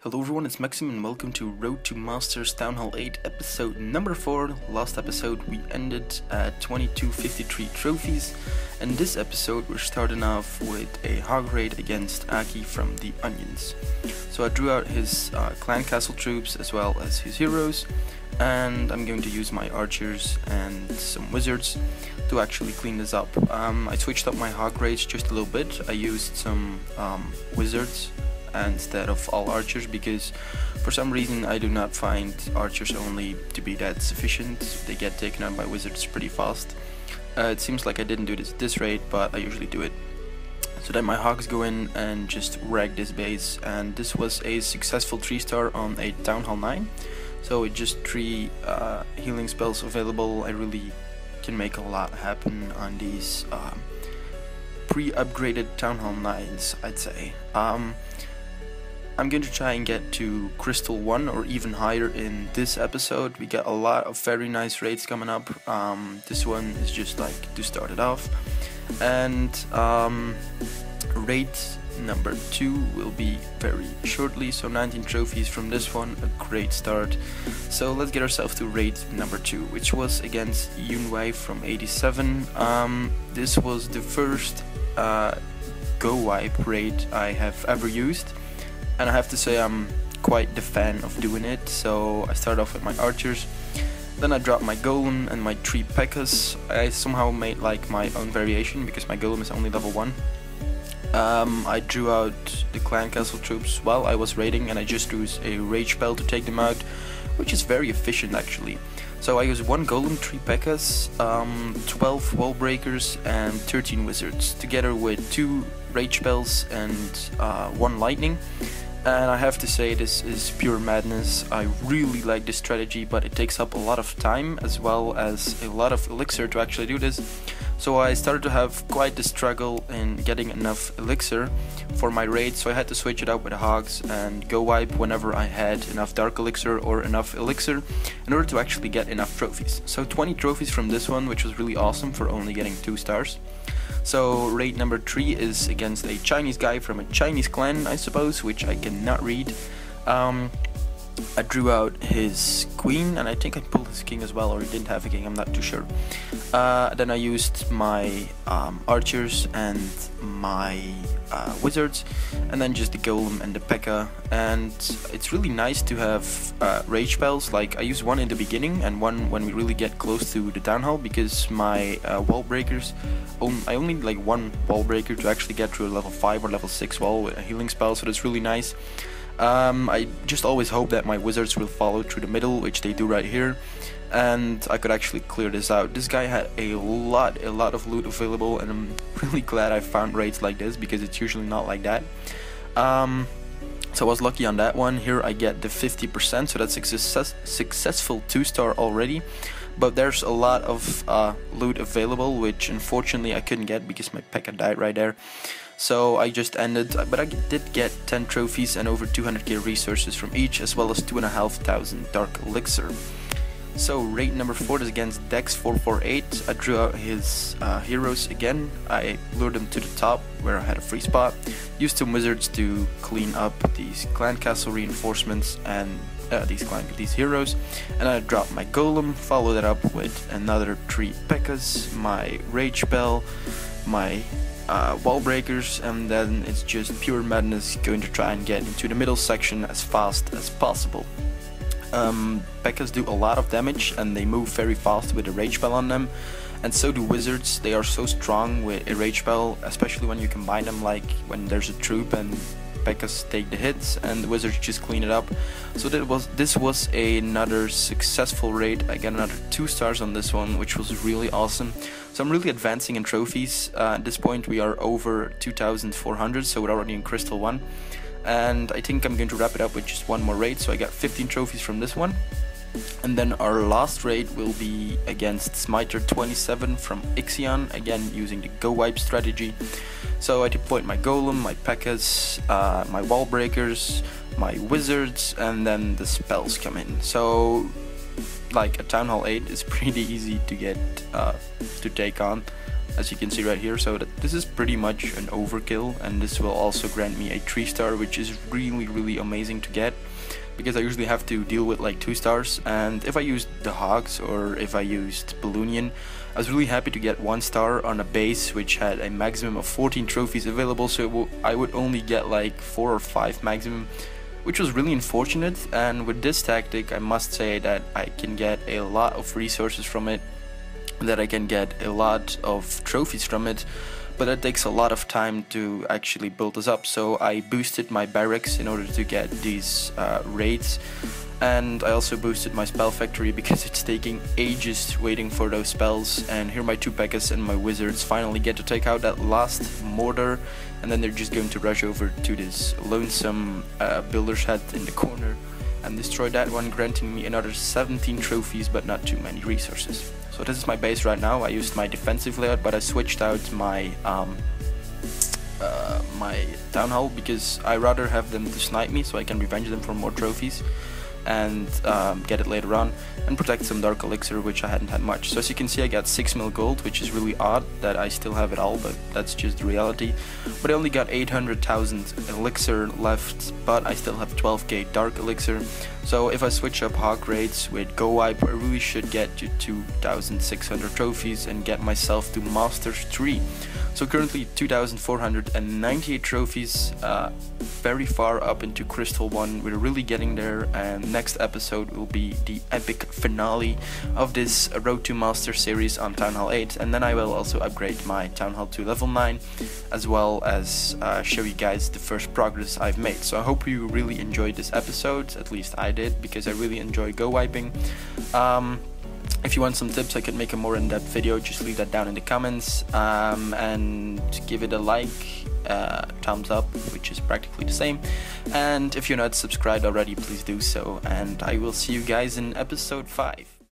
Hello everyone, it's Maxim and welcome to Road to Masters Townhall 8 episode number 4. Last episode we ended at 2253 trophies, and this episode we're starting off with a hog raid against Aki from the Onions. So I drew out his clan castle troops as well as his heroes, and I'm going to use my archers and some wizards to actually clean this up. I switched up my hog raids just a little bit. I used some wizards instead of all archers because for some reason I do not find archers only to be that sufficient. They get taken out by wizards pretty fast. It seems like I didn't do this raid, but I usually do it. So then my hogs go in and just wreck this base, and this was a successful 3-star on a Townhall 9. So with just 3 healing spells available, I really can make a lot happen on these pre-upgraded Townhall 9s, I'd say. I'm going to try and get to Crystal 1 or even higher in this episode. We got a lot of very nice raids coming up. This one is just like to start it off. And raid number 2 will be very shortly, so 19 trophies from this one, a great start. So let's get ourselves to raid number 2, which was against GoWiPe from 87. This was the first GoWiPe raid I have ever used, and I have to say I'm quite the fan of doing it. So I start off with my archers, then I drop my golem and my 3 P.E.K.K.A.s. I somehow made like my own variation because my golem is only level 1. I drew out the clan castle troops while I was raiding, and I just used a rage spell to take them out, which is very efficient actually. So I use 1 golem, 3 P.E.K.K.A.s, 12 wall breakers and 13 wizards, together with 2 rage spells and 1 lightning. And I have to say, this is pure madness. I really like this strategy, but it takes up a lot of time as well as a lot of elixir to actually do this. So I started to have quite the struggle in getting enough elixir for my raid, so I had to switch it up with the hogs and GoWiPe whenever I had enough dark elixir or enough elixir in order to actually get enough trophies. So 20 trophies from this one, which was really awesome for only getting 2 stars. So raid number 3 is against a Chinese guy from a Chinese clan, I suppose, which I cannot read. I drew out his queen, and I think I pulled his king as well, or he didn't have a king, I'm not too sure. Then I used my archers and my wizards, and then just the golem and the P.E.K.K.A. And it's really nice to have rage spells. Like I use 1 in the beginning and 1 when we really get close to the town hall, because my wall breakers, I only need like 1 wall breaker to actually get to a level 5 or level 6 wall with a healing spell, so that's really nice. I just always hope that my wizards will follow through the middle, which they do right here, and I could actually clear this out. This guy had a lot of loot available, and I'm really glad I found raids like this because it's usually not like that. So I was lucky on that one. Here I get the 50%, so that's a successful 2-star already. But there's a lot of loot available, which unfortunately I couldn't get because my P.E.K.K.A. died right there. So I just ended, but I did get 10 trophies and over 200k resources from each, as well as 2,500 dark elixir. So raid number 4 is against Dex448. I drew out his heroes again. I lured them to the top where I had a free spot, used some wizards to clean up these clan castle reinforcements and these heroes, and I dropped my golem, followed it up with another 3 P.E.K.K.A.s, my rage spell, my wall breakers, and then it's just pure madness going to try and get into the middle section as fast as possible. P.E.K.K.A.s do a lot of damage and they move very fast with a rage spell on them, and so do wizards. They are so strong with a rage spell, especially when you combine them, like when there's a troop and P.E.K.K.A.s take the hits and the wizards just clean it up. So this was another successful raid. I got another 2 stars on this one, which was really awesome. So I'm really advancing in trophies. At this point we are over 2,400, so we're already in Crystal 1. And I think I'm going to wrap it up with just 1 more raid, so I got 15 trophies from this one. And then our last raid will be against Smiter 27 from Ixion, again using the GoWiPe strategy. So I deployed my golem, my P.E.K.K.A.s, my wall breakers, my wizards, and then the spells come in. So like a Townhall 8 is pretty easy to get to take on. as you can see right here. So this is pretty much an overkill, and this will also grant me a 3-star, which is really amazing to get, because I usually have to deal with like 2 stars. And if I used the Hogs or if I used Balloonian, I was really happy to get 1 star on a base which had a maximum of 14 trophies available, so I would only get like 4 or 5 maximum, which was really unfortunate. And with this tactic, I must say that I can get a lot of resources from it, that I can get a lot of trophies from it, but it takes a lot of time to actually build this up. So I boosted my barracks in order to get these raids, and I also boosted my spell factory because it's taking ages waiting for those spells. And here my 2 P.E.K.K.A.s and my wizards finally get to take out that last mortar, and then they're just going to rush over to this lonesome builder's hut in the corner and destroy that one, granting me another 17 trophies but not too many resources. So this is my base right now. I used my defensive layout, but I switched out my my town hall because I rather have them to snipe me so I can revenge them for more trophies and get it later on, and protect some dark elixir, which I hadn't had much. So as you can see, I got 6 mil gold, which is really odd that I still have it all, but that's just the reality. But I only got 800,000 elixir left, but I still have 12k dark elixir. So if I switch up hog raids with GoWiPe, I really should get to 2,600 trophies and get myself to Masters 3. So currently 2,498 trophies, very far up into Crystal 1. We're really getting there, and next episode will be the epic finale of this Road to Masters series on Townhall 8, and then I will also upgrade my Townhall to level 9, as well as show you guys the first progress I've made. So I hope you really enjoyed this episode, at least I did, because I really enjoy GoWiping. If you want some tips, I could make a more in-depth video. Just leave that down in the comments, and give it a like, thumbs up, which is practically the same. And if you're not subscribed already, please do so, and I will see you guys in episode 5.